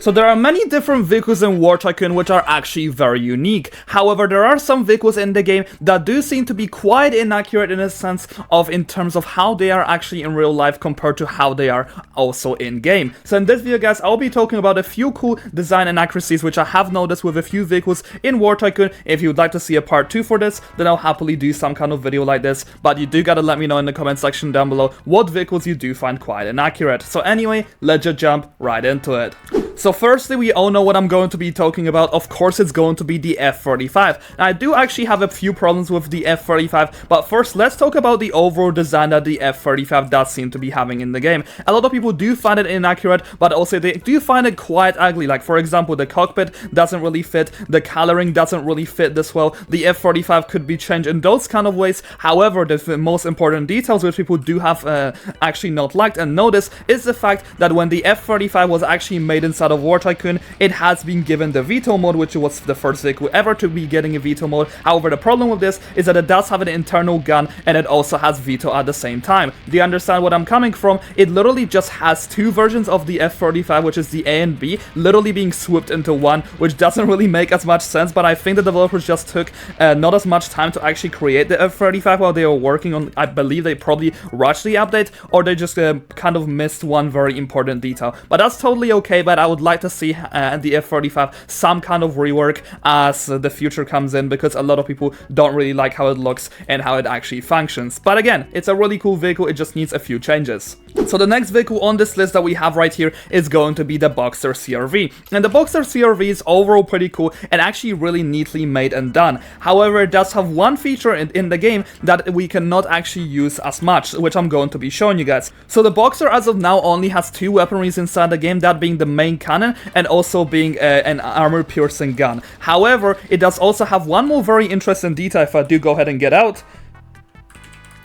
So there are many different vehicles in War Tycoon which are actually very unique. However, there are some vehicles in the game that do seem to be quite inaccurate in a sense of in terms of how they are actually in real life compared to how they are also in game. So in this video guys, I'll be talking about a few cool design inaccuracies which I have noticed with a few vehicles in War Tycoon. If you'd like to see a part 2 for this, then I'll happily do some kind of video like this, but you do gotta let me know in the comment section down below what vehicles you do find quite inaccurate. So anyway, let's just jump right into it. So firstly, we all know what I'm going to be talking about. Of course, it's going to be the F-35. Now, I do actually have a few problems with the F-35, but first, let's talk about the overall design that the F-35 does seem to be having in the game. A lot of people do find it inaccurate, but also they do find it quite ugly. Like, for example, the cockpit doesn't really fit, the coloring doesn't really fit this well, the F-35 could be changed in those kind of ways. However, the most important details which people do have actually not liked and noticed is the fact that when the F-35 was actually made inside of War Tycoon, it has been given the veto mode, which was the first vehicle ever to be getting a veto mode. However, the problem with this is that it does have an internal gun and it also has veto at the same time. Do you understand what I'm coming from? It literally just has two versions of the F-35, which is the A and B, literally being swooped into one, which doesn't really make as much sense, but I think the developers just took not as much time to actually create the F-35 while they were working on. I believe they probably rushed the update, or they just kind of missed one very important detail. But that's totally okay, but I would like to see the F-35 some kind of rework as the future comes in, because a lot of people don't really like how it looks and how it actually functions. But again, it's a really cool vehicle, it just needs a few changes. So the next vehicle on this list that we have right here is going to be the Boxer CRV. And the Boxer CRV is overall pretty cool and actually really neatly made and done. However, it does have one feature in the game that we cannot actually use as much, which I'm going to be showing you guys. So the Boxer as of now only has two weaponries inside the game, that being the main cannon and also being an armor-piercing gun. However, it does also have one more very interesting detail if I do go ahead and get out.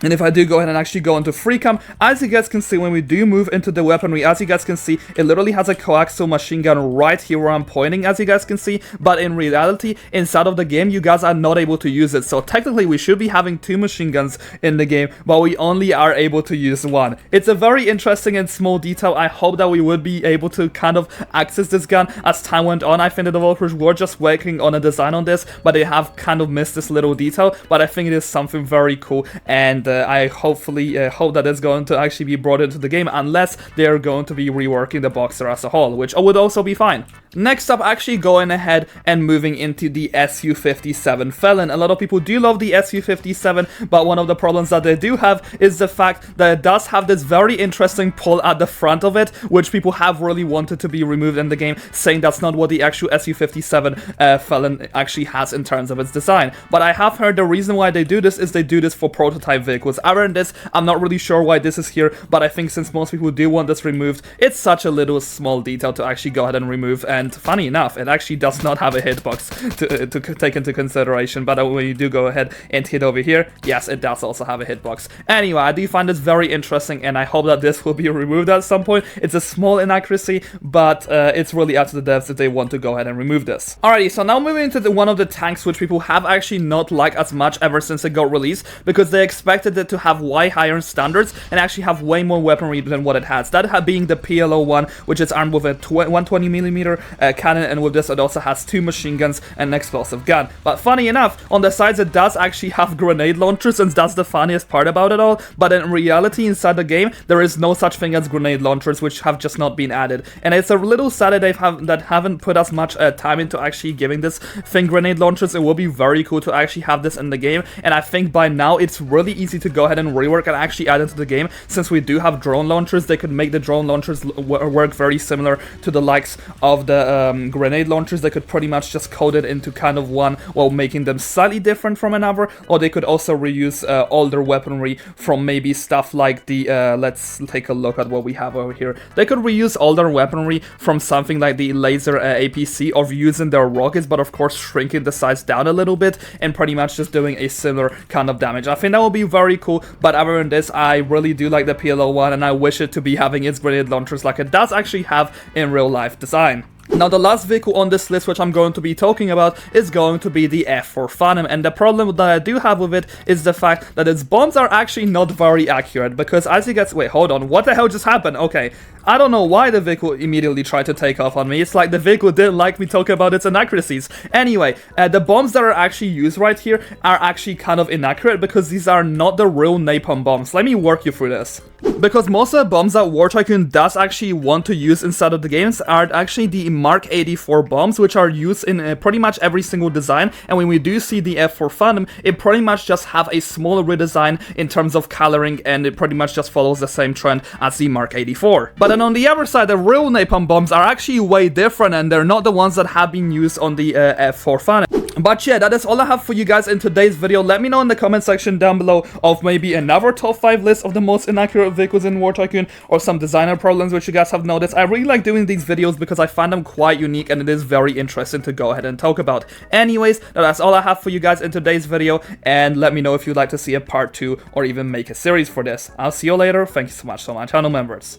And if I do go ahead and actually go into free cam, as you guys can see, when we do move into the weaponry, as you guys can see, it literally has a coaxial machine gun right here where I'm pointing, as you guys can see. But in reality, inside of the game, you guys are not able to use it. So technically, we should be having two machine guns in the game, but we only are able to use one. It's a very interesting and small detail. I hope that we would be able to kind of access this gun as time went on. I think the developers were just working on a design on this, but they have kind of missed this little detail. But I think it is something very cool, and I hopefully hope that it's going to actually be brought into the game, unless they're going to be reworking the Boxer as a whole, which would also be fine. Next up, actually going ahead and moving into the Su-57 Felon. A lot of people do love the Su-57, but one of the problems that they do have is the fact that it does have this very interesting pull at the front of it, which people have really wanted to be removed in the game, saying that's not what the actual Su-57 Felon actually has in terms of its design. But I have heard the reason why they do this is they do this for prototype vehicles. Other than this, I'm not really sure why this is here, but I think since most people do want this removed, it's such a little small detail to actually go ahead and remove. And funny enough, it actually does not have a hitbox to take into consideration, but when you do go ahead and hit over here, yes, it does also have a hitbox. Anyway, I do find this very interesting, and I hope that this will be removed at some point. It's a small inaccuracy, but it's really up to the devs if they want to go ahead and remove this. Alrighty, so now moving into one of the tanks which people have actually not liked as much ever since it got released, because they expected it to have way higher standards and actually have way more weaponry than what it has. That being the PLO-1, which is armed with a 120mm cannon, and with this it also has two machine guns and an explosive gun. But funny enough, on the sides it does actually have grenade launchers, and that's the funniest part about it all. But in reality, inside the game, there is no such thing as grenade launchers, which have just not been added. And it's a little sad that they haven't put as much time into actually giving this thing grenade launchers. It will be very cool to actually have this in the game, and I think by now it's really easy to go ahead and rework and actually add into the game. Since we do have drone launchers, they could make the drone launchers work very similar to the likes of the grenade launchers. They could pretty much just code it into kind of one, while making them slightly different from another, or they could also reuse older weaponry from maybe stuff like the let's take a look at what we have over here. They could reuse older weaponry from something like the laser APC, or using their rockets, but of course shrinking the size down a little bit and pretty much just doing a similar kind of damage. I think that would be very cool. But other than this, I really do like the PLO-1, and I wish it to be having its grenade launchers like it does actually have in real life design. Now, the last vehicle on this list which I'm going to be talking about is going to be the F4 Phantom, and the problem that I do have with it is the fact that its bombs are actually not very accurate, because as you guys... Wait, hold on, what the hell just happened? Okay, I don't know why the vehicle immediately tried to take off on me. It's like the vehicle didn't like me talking about its inaccuracies. Anyway, the bombs that are actually used right here are actually kind of inaccurate because these are not the real napalm bombs. Let me work you through this. Because most of the bombs that War Tycoon does actually want to use inside of the games are actually the Mark 84 bombs, which are used in pretty much every single design. And when we do see the F4 Phantom, it pretty much just have a smaller redesign in terms of coloring, and it pretty much just follows the same trend as the Mark 84. But then on the other side, the real napalm bombs are actually way different, and they're not the ones that have been used on the F4 Phantom. But yeah, that is all I have for you guys in today's video. Let me know in the comment section down below of maybe another top 5 list of the most inaccurate vehicles in War Tycoon, or some designer problems which you guys have noticed. I really like doing these videos because I find them quite unique and it is very interesting to go ahead and talk about. Anyways, that's all I have for you guys in today's video, and let me know if you'd like to see a part 2 or even make a series for this. I'll see you later. Thank you so much to my channel members.